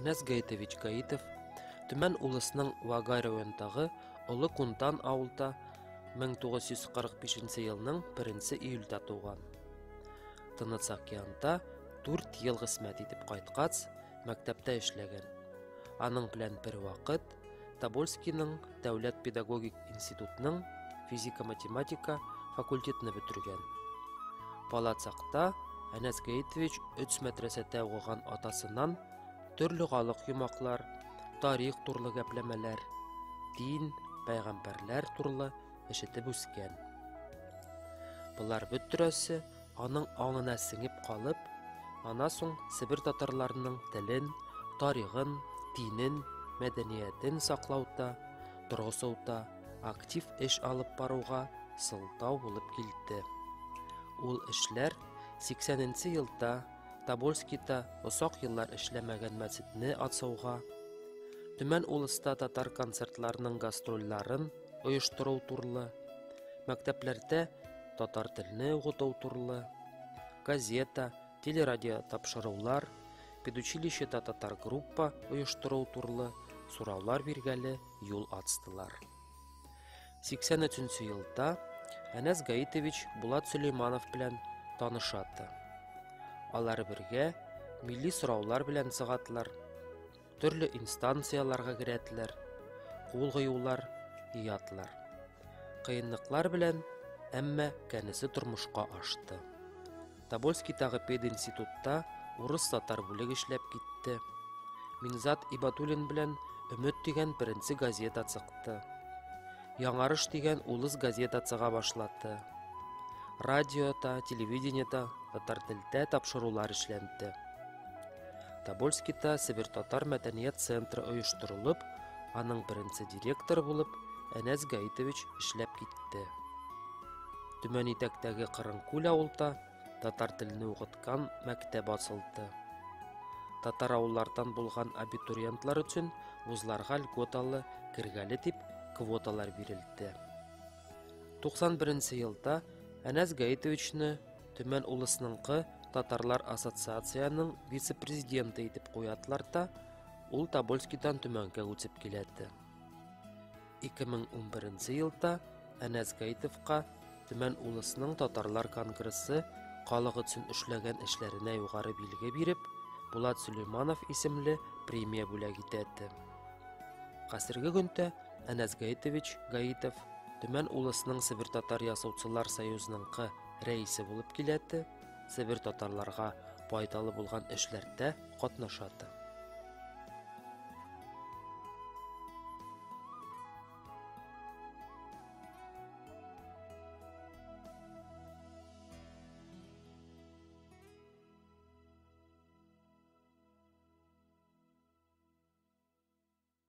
Әнәс Гаитович Гаитов Түмән улысының Вагай районындагы Олы Кунтан авылда 1945 елның 1 июльдә туган. Тыныс океанда 4 ел хезмәт итеп кайткач, мәктәптә эшләгән. Аның белән бер вакыт Тобольскийның Дәүләт педагогик институтының физика-математика факультетны бетергән. Бала чакта Әнәс Гаитович өч мәдрәсәдә укыган атасыннан төрле халык юмаклар, тарих турлы гәпләмәләр, дин, пәйгамбәрләр турлы ишетеп үскән. Булар бөттерәсе аның аңына сеңеп калып, ана соң Сибир татарларының телен, тарихын, динен, мәдәниятен саклауда, торгызуда актив эш алып баруга сылтау булып килде. Ул эшләр 80нче елда Тобольскийда озак еллар эшләмәгән мәчетне ачуга, Түмән улыста татар концертларының гастрольларын оештыру турлы, мәктәпләрдә татар телене укыту турлы, газета, телерадио тапшырулар, педучилищеда татар группа оештыру турлы сораулар биргәле юл ачтылар. 83нче елда Әнәс Гаитович Булат Сөлейманов белән танышаты. Алар бергә милли сораулар белән сыгатылар, төрле инстанцияларга керәтләр, кул куюлар, иятылар. Кыенлыклар белән, әмма кәнесе тормышка ашты. Тобольскийдагы пединститутта урыс-татар бүлеге эшләп китте. Минзат Ибатуллин белән Өмет дигән беренче газета чыкты. Яңарыш дигән улыс газета чыга башлады. Радиода, телевидениеда татар телдә тапшырулар эшләнде. Тобольскийда Сибир татар мәдәният центры оештырылып, аның беренче директоры булып Әнәс Гаитович эшләп китте. Түмән итәктәге Кырынкүл авылда татар телене укыткан мәктәп ачылды. Татар авыллардан булган абитуриентлар өчен вузларга льготалы кергәле дип квоталар бирелде. 91 елда Әнәс Гаитовичны Түмән улысыныңкы Татарлар ассоциацияның вице-президенты итеп куядылар да, ул Тобольскийдан Түмәнгә үтеп киләде. 2011 елда Әнәс Гаитовка Түмән улысының Татарлар конгрессы халык өчен эшләгән эшләренә югары билге биреп, Булат Сөлейманов исемле премия бүләк итәде. Хәзерге көндә Әнәс Гаитович Гаитов Түмән улысының Сибир татар ясаучылар союзыныңкы рәисе булып киләде, Сибир татарларга файдалы булган эшләрдә катнашты.